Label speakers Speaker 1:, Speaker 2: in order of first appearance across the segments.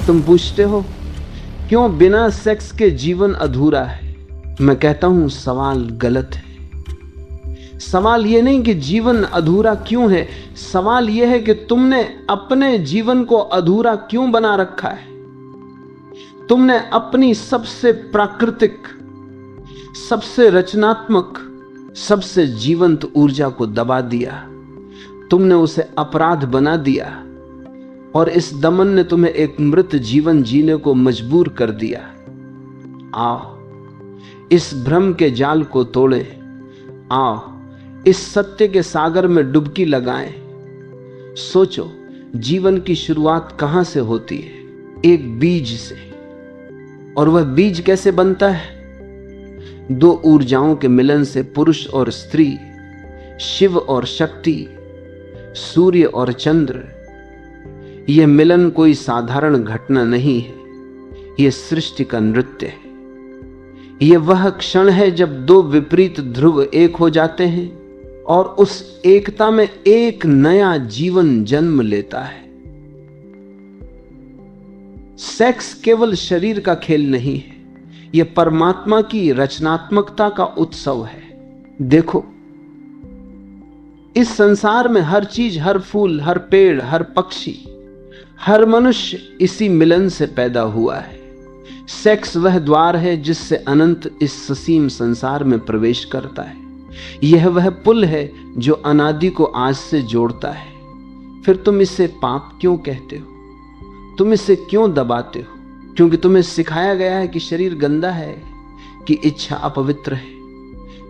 Speaker 1: तुम पूछते हो क्यों बिना सेक्स के जीवन अधूरा है? मैं कहता हूं सवाल गलत है। सवाल यह नहीं कि जीवन अधूरा क्यों है, सवाल यह है कि तुमने अपने जीवन को अधूरा क्यों बना रखा है। तुमने अपनी सबसे प्राकृतिक, सबसे रचनात्मक, सबसे जीवंत ऊर्जा को दबा दिया। तुमने उसे अपराध बना दिया और इस दमन ने तुम्हें एक मृत जीवन जीने को मजबूर कर दिया। आओ इस भ्रम के जाल को तोड़ें, आओ इस सत्य के सागर में डुबकी लगाएं। सोचो जीवन की शुरुआत कहां से होती है? एक बीज से। और वह बीज कैसे बनता है? दो ऊर्जाओं के मिलन से, पुरुष और स्त्री, शिव और शक्ति, सूर्य और चंद्र। यह मिलन कोई साधारण घटना नहीं है, यह सृष्टि का नृत्य है। यह वह क्षण है जब दो विपरीत ध्रुव एक हो जाते हैं और उस एकता में एक नया जीवन जन्म लेता है। सेक्स केवल शरीर का खेल नहीं है, यह परमात्मा की रचनात्मकता का उत्सव है। देखो इस संसार में हर चीज, हर फूल, हर पेड़, हर पक्षी, हर मनुष्य इसी मिलन से पैदा हुआ है। सेक्स वह द्वार है जिससे अनंत इस ससीम संसार में प्रवेश करता है। यह वह पुल है जो अनादि को आज से जोड़ता है। फिर तुम इसे पाप क्यों कहते हो? तुम इसे क्यों दबाते हो? क्योंकि तुम्हें सिखाया गया है कि शरीर गंदा है, कि इच्छा अपवित्र है।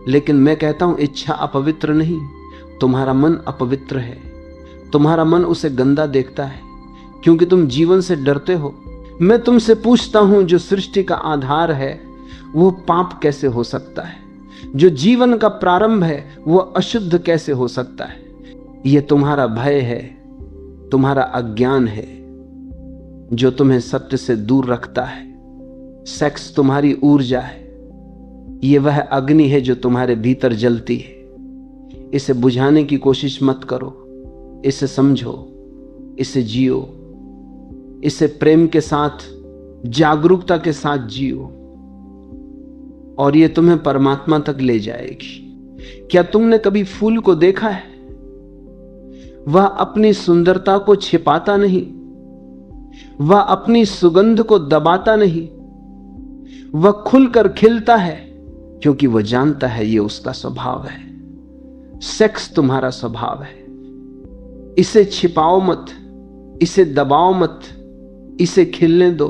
Speaker 1: लेकिन मैं कहता हूं इच्छा अपवित्र नहीं, तुम्हारा मन अपवित्र है। तुम्हारा मन उसे गंदा देखता है क्योंकि तुम जीवन से डरते हो। मैं तुमसे पूछता हूं जो सृष्टि का आधार है वो पाप कैसे हो सकता है? जो जीवन का प्रारंभ है वो अशुद्ध कैसे हो सकता है? यह तुम्हारा भय है, तुम्हारा अज्ञान है जो तुम्हें सत्य से दूर रखता है। सेक्स तुम्हारी ऊर्जा है, यह वह अग्नि है जो तुम्हारे भीतर जलती है। इसे बुझाने की कोशिश मत करो, इसे समझो, इसे जियो, इसे प्रेम के साथ, जागरूकता के साथ जियो और यह तुम्हें परमात्मा तक ले जाएगी। क्या तुमने कभी फूल को देखा है? वह अपनी सुंदरता को छिपाता नहीं, वह अपनी सुगंध को दबाता नहीं, वह खुलकर खिलता है क्योंकि वह जानता है यह उसका स्वभाव है। सेक्स तुम्हारा स्वभाव है। इसे छिपाओ मत, इसे दबाओ मत, इसे खिलने दो।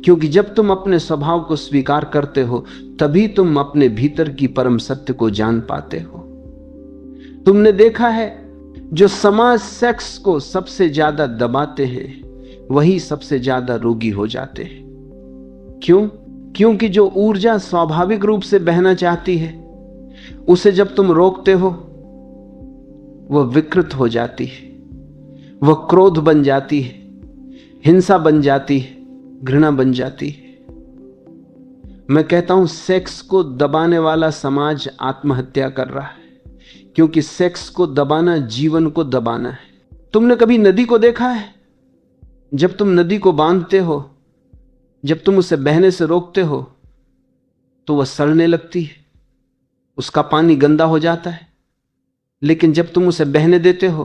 Speaker 1: क्योंकि जब तुम अपने स्वभाव को स्वीकार करते हो तभी तुम अपने भीतर की परम सत्य को जान पाते हो। तुमने देखा है जो समाज सेक्स को सबसे ज्यादा दबाते हैं वही सबसे ज्यादा रोगी हो जाते हैं। क्यों? क्योंकि जो ऊर्जा स्वाभाविक रूप से बहना चाहती है उसे जब तुम रोकते हो वह विकृत हो जाती है, वह क्रोध बन जाती है, हिंसा बन जाती है, घृणा बन जाती है। मैं कहता हूं सेक्स को दबाने वाला समाज आत्महत्या कर रहा है क्योंकि सेक्स को दबाना जीवन को दबाना है। तुमने कभी नदी को देखा है? जब तुम नदी को बांधते हो, जब तुम उसे बहने से रोकते हो तो वह सड़ने लगती है, उसका पानी गंदा हो जाता है। लेकिन जब तुम उसे बहने देते हो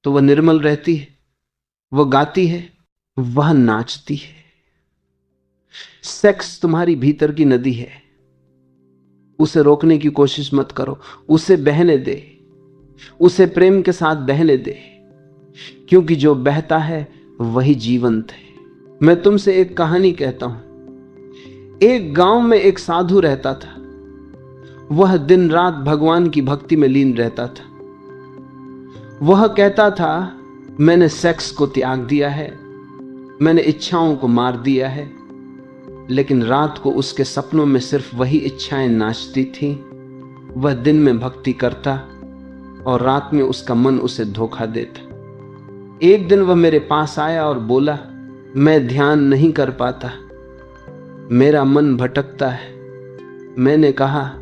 Speaker 1: तो वह निर्मल रहती है, वह गाती है, वह नाचती है। सेक्स तुम्हारी भीतर की नदी है, उसे रोकने की कोशिश मत करो, उसे बहने दे, उसे प्रेम के साथ बहने दे, क्योंकि जो बहता है वही जीवंत है। मैं तुमसे एक कहानी कहता हूं। एक गांव में एक साधु रहता था। वह दिन रात भगवान की भक्ति में लीन रहता था। वह कहता था मैंने सेक्स को त्याग दिया है, मैंने इच्छाओं को मार दिया है। लेकिन रात को उसके सपनों में सिर्फ वही इच्छाएं नाचती थीं। वह दिन में भक्ति करता और रात में उसका मन उसे धोखा देता। एक दिन वह मेरे पास आया और बोला, मैं ध्यान नहीं कर पाता, मेरा मन भटकता है। मैंने कहा,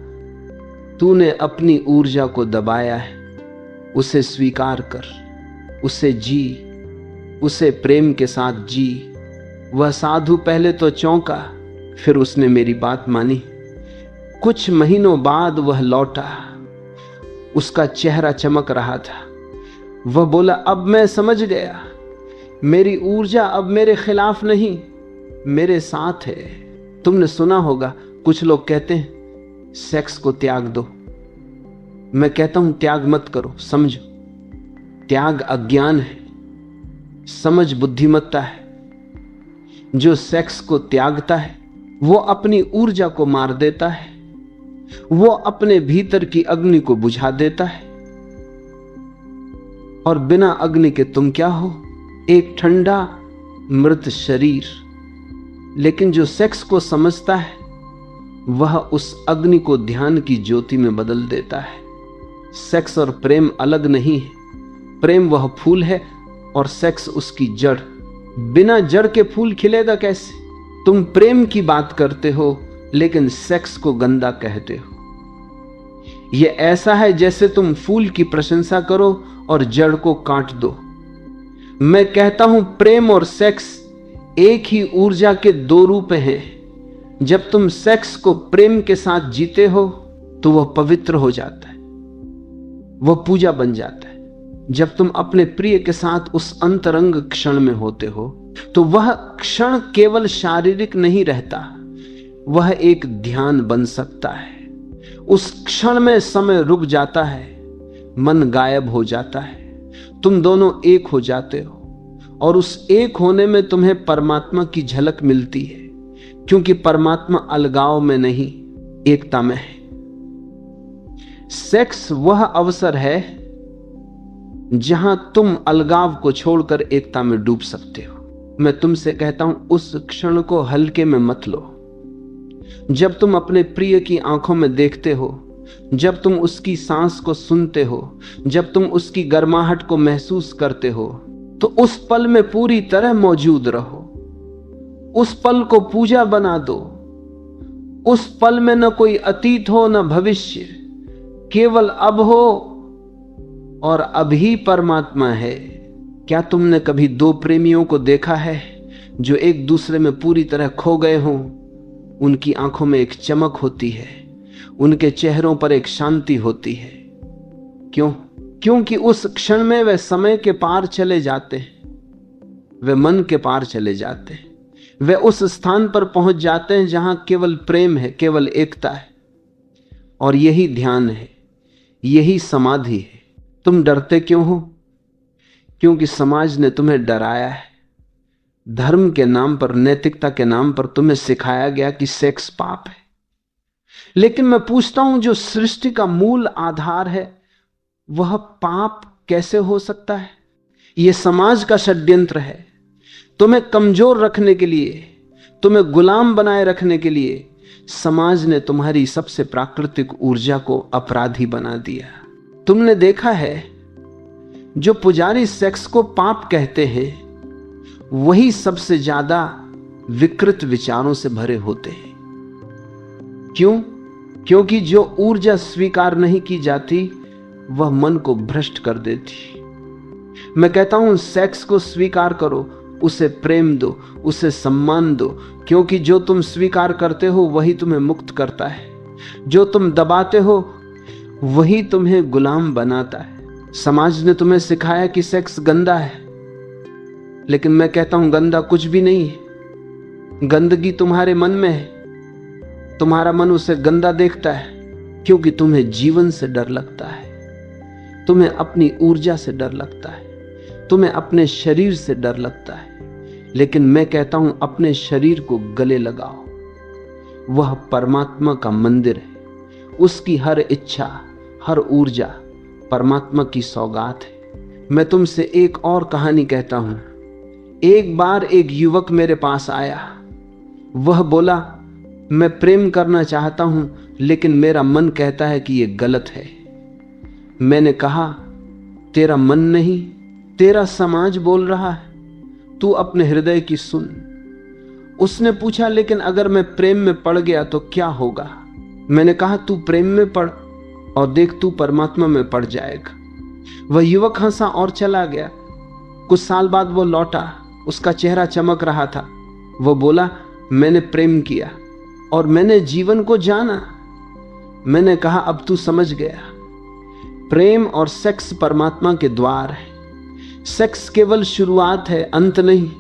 Speaker 1: तूने अपनी ऊर्जा को दबाया है, उसे स्वीकार कर, उसे जी, उसे प्रेम के साथ जी, वह साधु पहले तो चौंका, फिर उसने मेरी बात मानी। कुछ महीनों बाद वह लौटा। उसका चेहरा चमक रहा था। वह बोला, अब मैं समझ गया, मेरी ऊर्जा अब मेरे खिलाफ नहीं, मेरे साथ है। तुमने सुना होगा, कुछ लोग कहते हैं सेक्स को त्याग दो। मैं कहता हूं त्याग मत करो, समझो। त्याग अज्ञान है, समझ बुद्धिमत्ता है। जो सेक्स को त्यागता है वो अपनी ऊर्जा को मार देता है, वो अपने भीतर की अग्नि को बुझा देता है। और बिना अग्नि के तुम क्या हो? एक ठंडा मृत शरीर। लेकिन जो सेक्स को समझता है वह उस अग्नि को ध्यान की ज्योति में बदल देता है। सेक्स और प्रेम अलग नहीं है। प्रेम वह फूल है और सेक्स उसकी जड़। बिना जड़ के फूल खिलेगा कैसे? तुम प्रेम की बात करते हो लेकिन सेक्स को गंदा कहते हो। यह ऐसा है जैसे तुम फूल की प्रशंसा करो और जड़ को काट दो। मैं कहता हूं प्रेम और सेक्स एक ही ऊर्जा के दो रूप हैं। जब तुम सेक्स को प्रेम के साथ जीते हो तो वह पवित्र हो जाता है, वह पूजा बन जाता है। जब तुम अपने प्रिय के साथ उस अंतरंग क्षण में होते हो तो वह क्षण केवल शारीरिक नहीं रहता, वह एक ध्यान बन सकता है। उस क्षण में समय रुक जाता है, मन गायब हो जाता है, तुम दोनों एक हो जाते हो और उस एक होने में तुम्हें परमात्मा की झलक मिलती है, क्योंकि परमात्मा अलगाव में नहीं, एकता में है। सेक्स वह अवसर है जहां तुम अलगाव को छोड़कर एकता में डूब सकते हो। मैं तुमसे कहता हूं उस क्षण को हल्के में मत लो। जब तुम अपने प्रिय की आंखों में देखते हो, जब तुम उसकी सांस को सुनते हो, जब तुम उसकी गर्माहट को महसूस करते हो, तो उस पल में पूरी तरह मौजूद रहो। उस पल को पूजा बना दो। उस पल में न कोई अतीत हो न भविष्य, केवल अब हो और अभी परमात्मा है। क्या तुमने कभी दो प्रेमियों को देखा है जो एक दूसरे में पूरी तरह खो गए हों? उनकी आंखों में एक चमक होती है, उनके चेहरों पर एक शांति होती है। क्यों? क्योंकि उस क्षण में वे समय के पार चले जाते हैं, वे मन के पार चले जाते हैं, वे उस स्थान पर पहुंच जाते हैं जहां केवल प्रेम है, केवल एकता है। और यही ध्यान है, यही समाधि है। तुम डरते क्यों हो? क्योंकि समाज ने तुम्हें डराया है। धर्म के नाम पर, नैतिकता के नाम पर तुम्हें सिखाया गया कि सेक्स पाप है। लेकिन मैं पूछता हूं, जो सृष्टि का मूल आधार है वह पाप कैसे हो सकता है? यह समाज का षड्यंत्र है। तुम्हें कमजोर रखने के लिए, तुम्हें गुलाम बनाए रखने के लिए समाज ने तुम्हारी सबसे प्राकृतिक ऊर्जा को अपराधी बना दिया। तुमने देखा है, जो पुजारी सेक्स को पाप कहते हैं वही सबसे ज्यादा विकृत विचारों से भरे होते हैं। क्यों? क्योंकि जो ऊर्जा स्वीकार नहीं की जाती वह मन को भ्रष्ट कर देती। मैं कहता हूं सेक्स को स्वीकार करो, उसे प्रेम दो, उसे सम्मान दो, क्योंकि जो तुम स्वीकार करते हो वही तुम्हें मुक्त करता है। जो तुम दबाते हो वही तुम्हें गुलाम बनाता है। समाज ने तुम्हें सिखाया कि सेक्स गंदा है, लेकिन मैं कहता हूं गंदा कुछ भी नहीं है। गंदगी तुम्हारे मन में है। तुम्हारा मन उसे गंदा देखता है क्योंकि तुम्हें जीवन से डर लगता है, तुम्हें अपनी ऊर्जा से डर लगता है, तुम्हें अपने शरीर से डर लगता है। लेकिन मैं कहता हूं अपने शरीर को गले लगाओ। वह परमात्मा का मंदिर है। उसकी हर इच्छा, हर ऊर्जा परमात्मा की सौगात है। मैं तुमसे एक और कहानी कहता हूं। एक बार एक युवक मेरे पास आया। वह बोला, मैं प्रेम करना चाहता हूं लेकिन मेरा मन कहता है कि यह गलत है। मैंने कहा, तेरा मन नहीं, तेरा समाज बोल रहा है, तू अपने हृदय की सुन। उसने पूछा, लेकिन अगर मैं प्रेम में पड़ गया तो क्या होगा? मैंने कहा, तू प्रेम में पड़ और देख तू परमात्मा में पड़ जाएगा। वह युवक हंसा और चला गया। कुछ साल बाद वो लौटा। उसका चेहरा चमक रहा था। वो बोला, मैंने प्रेम किया और मैंने जीवन को जाना। मैंने कहा, अब तू समझ गया। प्रेम और सेक्स परमात्मा के द्वार है। सेक्स केवल शुरुआत है, अंत नहीं।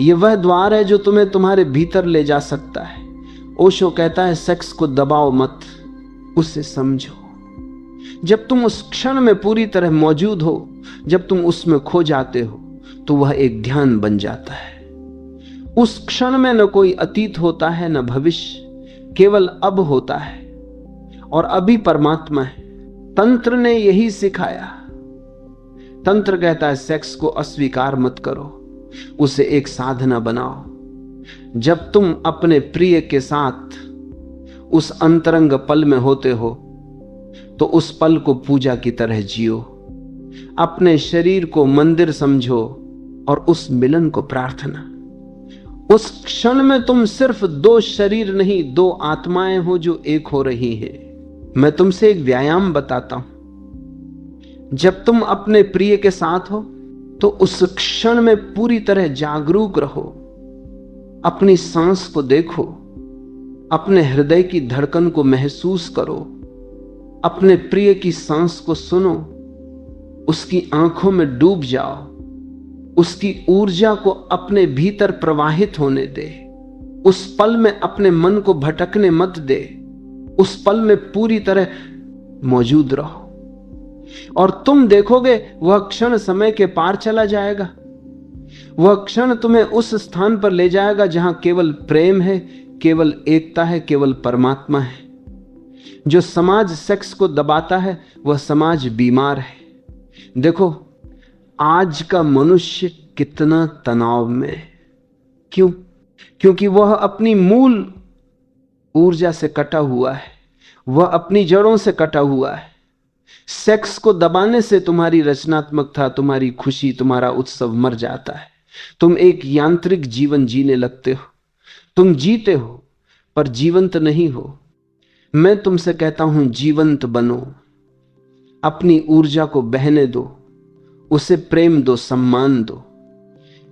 Speaker 1: यह वह द्वार है जो तुम्हें तुम्हारे भीतर ले जा सकता है। ओशो कहता है, सेक्स को दबाओ मत, उसे समझो। जब तुम उस क्षण में पूरी तरह मौजूद हो, जब तुम उसमें खो जाते हो, तो वह एक ध्यान बन जाता है। उस क्षण में न कोई अतीत होता है न भविष्य, केवल अब होता है, और अभी परमात्मा है। तंत्र ने यही सिखाया। तंत्र कहता है, सेक्स को अस्वीकार मत करो, उसे एक साधना बनाओ। जब तुम अपने प्रिय के साथ उस अंतरंग पल में होते हो, तो उस पल को पूजा की तरह जियो। अपने शरीर को मंदिर समझो और उस मिलन को प्रार्थना। उस क्षण में तुम सिर्फ दो शरीर नहीं, दो आत्माएं हो जो एक हो रही हैं। मैं तुमसे एक व्यायाम बताता हूं। जब तुम अपने प्रिय के साथ हो, तो उस क्षण में पूरी तरह जागरूक रहो। अपनी सांस को देखो, अपने हृदय की धड़कन को महसूस करो, अपने प्रिय की सांस को सुनो, उसकी आंखों में डूब जाओ, उसकी ऊर्जा को अपने भीतर प्रवाहित होने दे। उस पल में अपने मन को भटकने मत दे। उस पल में पूरी तरह मौजूद रहो, और तुम देखोगे वह क्षण समय के पार चला जाएगा। वह क्षण तुम्हें उस स्थान पर ले जाएगा जहां केवल प्रेम है, केवल एकता है, केवल परमात्मा है। जो समाज सेक्स को दबाता है, वह समाज बीमार है। देखो, आज का मनुष्य कितना तनाव में है। क्यों? क्योंकि वह अपनी मूल ऊर्जा से कटा हुआ है, वह अपनी जड़ों से कटा हुआ है। सेक्स को दबाने से तुम्हारी रचनात्मकता, तुम्हारी खुशी, तुम्हारा उत्सव मर जाता है। तुम एक यांत्रिक जीवन जीने लगते हो। तुम जीते हो पर जीवंत नहीं हो। मैं तुमसे कहता हूं, जीवंत बनो। अपनी ऊर्जा को बहने दो, उसे प्रेम दो, सम्मान दो।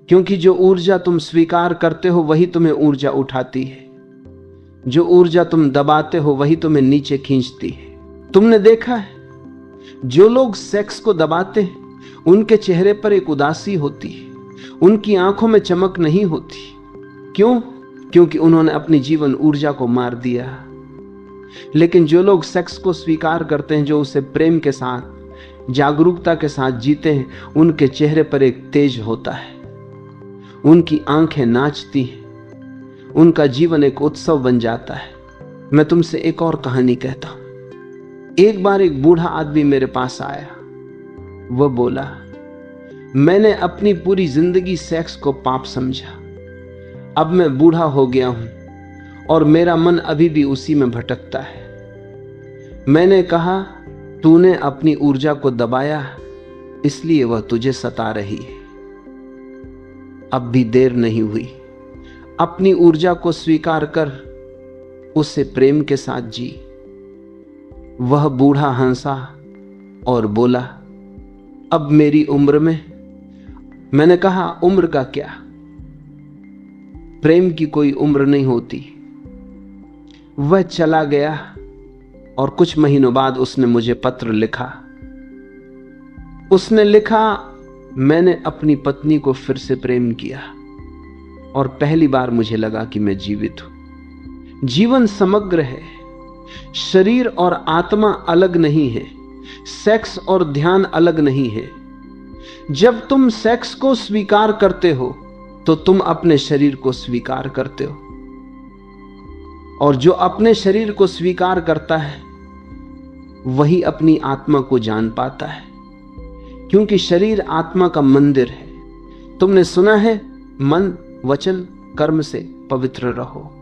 Speaker 1: क्योंकि जो ऊर्जा तुम स्वीकार करते हो, वही तुम्हें ऊर्जा उठाती है। जो ऊर्जा तुम दबाते हो, वही तुम्हें नीचे खींचती है। तुमने देखा है, जो लोग सेक्स को दबाते हैं, उनके चेहरे पर एक उदासी होती है, उनकी आंखों में चमक नहीं होती। क्यों? क्योंकि उन्होंने अपनी जीवन ऊर्जा को मार दिया। लेकिन जो लोग सेक्स को स्वीकार करते हैं, जो उसे प्रेम के साथ, जागरूकता के साथ जीते हैं, उनके चेहरे पर एक तेज होता है, उनकी आंखें नाचती हैं, उनका जीवन एक उत्सव बन जाता है। मैं तुमसे एक और कहानी कहता हूं। एक बार एक बूढ़ा आदमी मेरे पास आया। वह बोला, मैंने अपनी पूरी जिंदगी सेक्स को पाप समझा। अब मैं बूढ़ा हो गया हूं और मेरा मन अभी भी उसी में भटकता है। मैंने कहा, तूने अपनी ऊर्जा को दबाया, इसलिए वह तुझे सता रही है। अब भी देर नहीं हुई। अपनी ऊर्जा को स्वीकार कर, उसे प्रेम के साथ जी। वह बूढ़ा हंसा और बोला, अब मेरी उम्र में। मैंने कहा, उम्र का क्या? प्रेम की कोई उम्र नहीं होती। वह चला गया और कुछ महीनों बाद उसने मुझे पत्र लिखा। उसने लिखा, मैंने अपनी पत्नी को फिर से प्रेम किया और पहली बार मुझे लगा कि मैं जीवित हूं। जीवन समग्र है। शरीर और आत्मा अलग नहीं है। सेक्स और ध्यान अलग नहीं है। जब तुम सेक्स को स्वीकार करते हो, तो तुम अपने शरीर को स्वीकार करते हो, और जो अपने शरीर को स्वीकार करता है, वही अपनी आत्मा को जान पाता है। क्योंकि शरीर आत्मा का मंदिर है। तुमने सुना है, मन, वचन, कर्म से पवित्र रहो।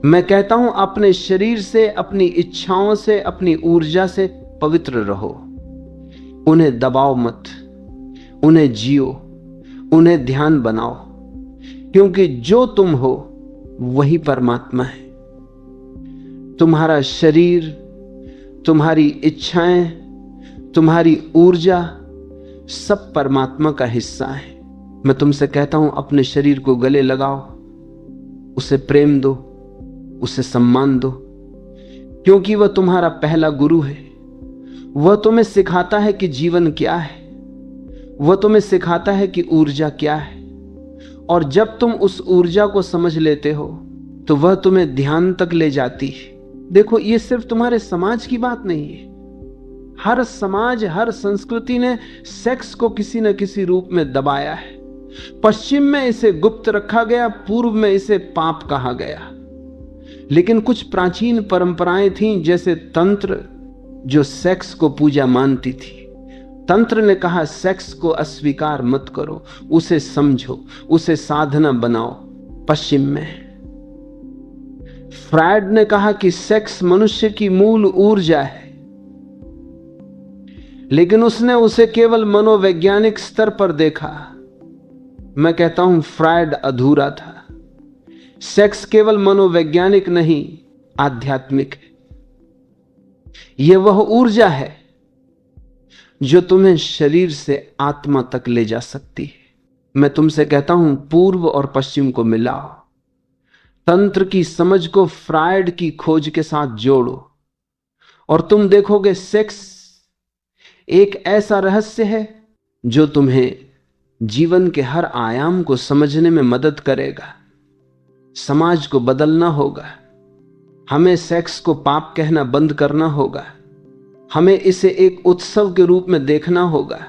Speaker 1: मैं कहता हूं, अपने शरीर से, अपनी इच्छाओं से, अपनी ऊर्जा से पवित्र रहो। उन्हें दबाओ मत, उन्हें जियो, उन्हें ध्यान बनाओ। क्योंकि जो तुम हो, वही परमात्मा है। तुम्हारा शरीर, तुम्हारी इच्छाएं, तुम्हारी ऊर्जा सब परमात्मा का हिस्सा है। मैं तुमसे कहता हूं, अपने शरीर को गले लगाओ, उसे प्रेम दो, उसे सम्मान दो, क्योंकि वह तुम्हारा पहला गुरु है। वह तुम्हें सिखाता है कि जीवन क्या है, वह तुम्हें सिखाता है कि ऊर्जा क्या है। और जब तुम उस ऊर्जा को समझ लेते हो तो वह तुम्हें ध्यान तक ले जाती है। देखो, ये सिर्फ तुम्हारे समाज की बात नहीं है। हर समाज, हर संस्कृति ने सेक्स को किसी न किसी रूप में दबाया है। पश्चिम में इसे गुप्त रखा गया, पूर्व में इसे पाप कहा गया। लेकिन कुछ प्राचीन परंपराएं थीं, जैसे तंत्र, जो सेक्स को पूजा मानती थी। तंत्र ने कहा सेक्स को अस्वीकार मत करो, उसे समझो, उसे साधना बनाओ। पश्चिम में फ्रायड ने कहा कि सेक्स मनुष्य की मूल ऊर्जा है, लेकिन उसने उसे केवल मनोवैज्ञानिक स्तर पर देखा। मैं कहता हूं फ्रायड अधूरा था। सेक्स केवल मनोवैज्ञानिक नहीं, आध्यात्मिक है। यह वह ऊर्जा है जो तुम्हें शरीर से आत्मा तक ले जा सकती है। मैं तुमसे कहता हूं, पूर्व और पश्चिम को मिलाओ, तंत्र की समझ को फ्रायड की खोज के साथ जोड़ो, और तुम देखोगे सेक्स एक ऐसा रहस्य है जो तुम्हें जीवन के हर आयाम को समझने में मदद करेगा। समाज को बदलना होगा। हमें सेक्स को पाप कहना बंद करना होगा। हमें इसे एक उत्सव के रूप में देखना होगा।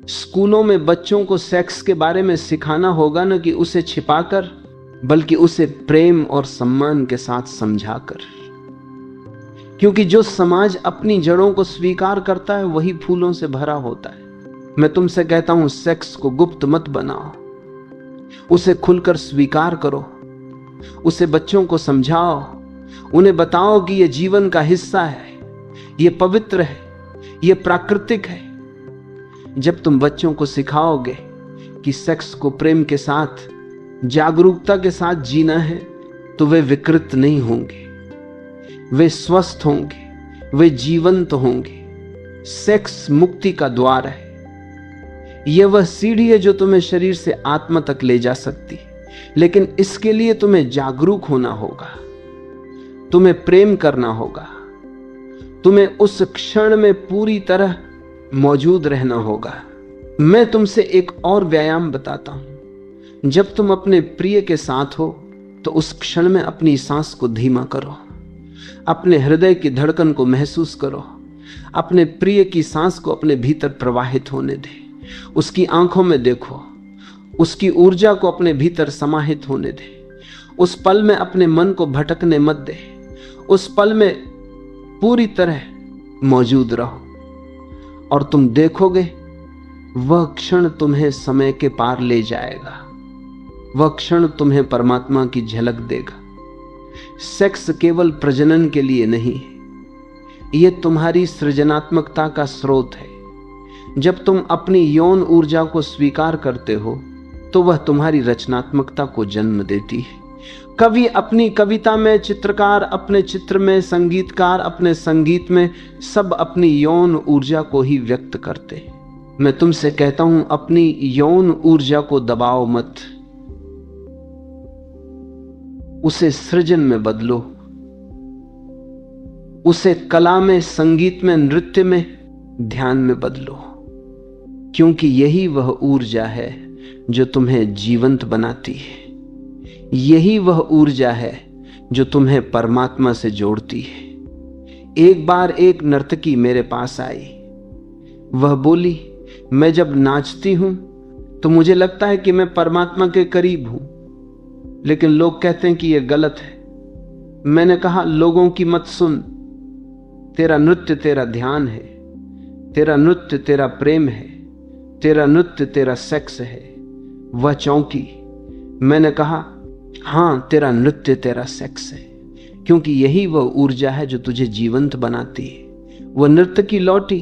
Speaker 1: स्कूलों में बच्चों को सेक्स के बारे में सिखाना होगा, न कि उसे छिपाकर, बल्कि उसे प्रेम और सम्मान के साथ समझाकर। क्योंकि जो समाज अपनी जड़ों को स्वीकार करता है वही फूलों से भरा होता है। मैं तुमसे कहता हूं, सेक्स को गुप्त मत बनाओ, उसे खुलकर स्वीकार करो, उसे बच्चों को समझाओ, उन्हें बताओ कि यह जीवन का हिस्सा है, यह पवित्र है, यह प्राकृतिक है। जब तुम बच्चों को सिखाओगे कि सेक्स को प्रेम के साथ, जागरूकता के साथ जीना है, तो वे विकृत नहीं होंगे, वे स्वस्थ होंगे, वे जीवंत होंगे। सेक्स मुक्ति का द्वार है। यह वह सीढ़ी है जो तुम्हें शरीर से आत्मा तक ले जा सकती है। लेकिन इसके लिए तुम्हें जागरूक होना होगा, तुम्हें प्रेम करना होगा, तुम्हें उस क्षण में पूरी तरह मौजूद रहना होगा। मैं तुमसे एक और व्यायाम बताता हूं। जब तुम अपने प्रिय के साथ हो तो उस क्षण में अपनी सांस को धीमा करो, अपने हृदय की धड़कन को महसूस करो, अपने प्रिय की सांस को अपने भीतर प्रवाहित होने दे, उसकी आंखों में देखो, उसकी ऊर्जा को अपने भीतर समाहित होने दे। उस पल में अपने मन को भटकने मत दे, उस पल में पूरी तरह मौजूद रहो, और तुम देखोगे वह क्षण तुम्हें समय के पार ले जाएगा। वह क्षण तुम्हें परमात्मा की झलक देगा। सेक्स केवल प्रजनन के लिए नहीं है, यह तुम्हारी सृजनात्मकता का स्रोत है। जब तुम अपनी यौन ऊर्जा को स्वीकार करते हो तो वह तुम्हारी रचनात्मकता को जन्म देती है। कवि अपनी कविता में, चित्रकार अपने चित्र में, संगीतकार अपने संगीत में, सब अपनी यौन ऊर्जा को ही व्यक्त करते हैं। मैं तुमसे कहता हूं, अपनी यौन ऊर्जा को दबाओ मत, उसे सृजन में बदलो, उसे कला में, संगीत में, नृत्य में, ध्यान में बदलो। क्योंकि यही वह ऊर्जा है जो तुम्हें जीवंत बनाती है। यही वह ऊर्जा है जो तुम्हें परमात्मा से जोड़ती है। एक बार एक नर्तकी मेरे पास आई। वह बोली, मैं जब नाचती हूं तो मुझे लगता है कि मैं परमात्मा के करीब हूं, लेकिन लोग कहते हैं कि यह गलत है। मैंने कहा, लोगों की मत सुन, तेरा नृत्य तेरा ध्यान है, तेरा नृत्य तेरा प्रेम है, तेरा नृत्य तेरा सेक्स है। वह चौंकी। मैंने कहा, हां, तेरा नृत्य तेरा सेक्स है, क्योंकि यही वह ऊर्जा है जो तुझे जीवंत बनाती है। वह नृत्य की लौटी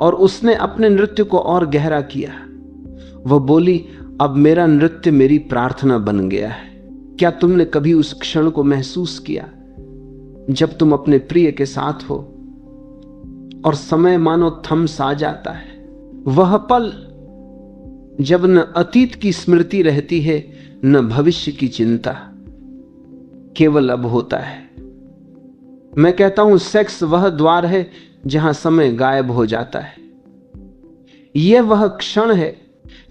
Speaker 1: और उसने अपने नृत्य को और गहरा किया। वह बोली, अब मेरा नृत्य मेरी प्रार्थना बन गया है। क्या तुमने कभी उस क्षण को महसूस किया जब तुम अपने प्रिय के साथ हो और समय मानो थम सा जाता है? वह पल जब न अतीत की स्मृति रहती है, न भविष्य की चिंता, केवल अब होता है। मैं कहता हूं सेक्स वह द्वार है जहां समय गायब हो जाता है। यह वह क्षण है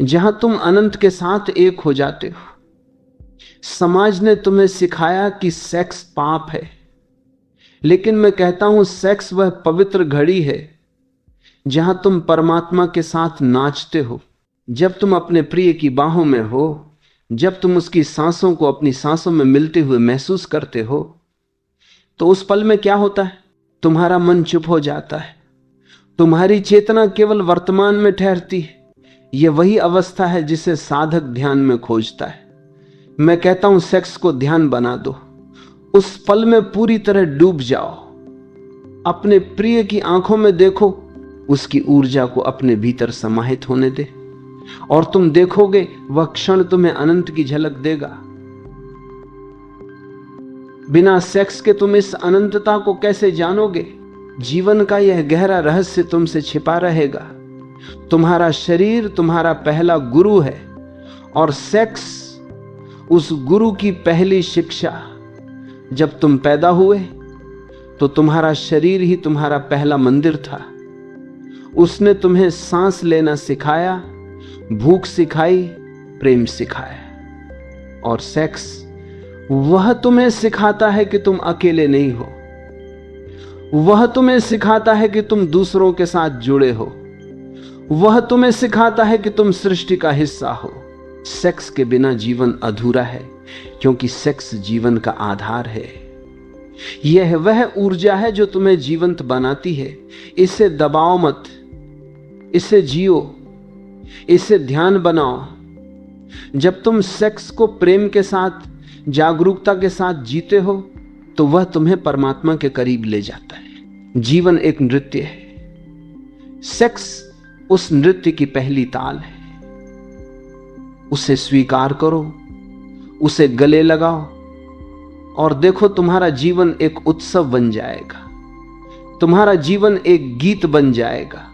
Speaker 1: जहां तुम अनंत के साथ एक हो जाते हो। समाज ने तुम्हें सिखाया कि सेक्स पाप है, लेकिन मैं कहता हूं सेक्स वह पवित्र घड़ी है जहां तुम परमात्मा के साथ नाचते हो। जब तुम अपने प्रिय की बाहों में हो, जब तुम उसकी सांसों को अपनी सांसों में मिलते हुए महसूस करते हो, तो उस पल में क्या होता है? तुम्हारा मन चुप हो जाता है, तुम्हारी चेतना केवल वर्तमान में ठहरती है। यह वही अवस्था है जिसे साधक ध्यान में खोजता है। मैं कहता हूं सेक्स को ध्यान बना दो, उस पल में पूरी तरह डूब जाओ, अपने प्रिय की आंखों में देखो, उसकी ऊर्जा को अपने भीतर समाहित होने दे, और तुम देखोगे वह क्षण तुम्हें अनंत की झलक देगा। बिना सेक्स के तुम इस अनंतता को कैसे जानोगे? जीवन का यह गहरा रहस्य तुमसे छिपा रहेगा। तुम्हारा शरीर तुम्हारा पहला गुरु है, और सेक्स उस गुरु की पहली शिक्षा। जब तुम पैदा हुए तो तुम्हारा शरीर ही तुम्हारा पहला मंदिर था। उसने तुम्हें सांस लेना सिखाया, भूख सिखाई, प्रेम सिखाया। और सेक्स वह तुम्हें सिखाता है कि तुम अकेले नहीं हो, वह तुम्हें सिखाता है कि तुम दूसरों के साथ जुड़े हो, वह तुम्हें सिखाता है कि तुम सृष्टि का हिस्सा हो। सेक्स के बिना जीवन अधूरा है, क्योंकि सेक्स जीवन का आधार है। यह वह ऊर्जा है जो तुम्हें जीवंत बनाती है। इसे दबाओ मत, इसे जियो, इसे ध्यान बनाओ। जब तुम सेक्स को प्रेम के साथ, जागरूकता के साथ जीते हो, तो वह तुम्हें परमात्मा के करीब ले जाता है। जीवन एक नृत्य है, सेक्स उस नृत्य की पहली ताल है। उसे स्वीकार करो, उसे गले लगाओ, और देखो तुम्हारा जीवन एक उत्सव बन जाएगा, तुम्हारा जीवन एक गीत बन जाएगा,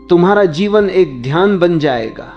Speaker 1: तुम्हारा जीवन एक ध्यान बन जाएगा।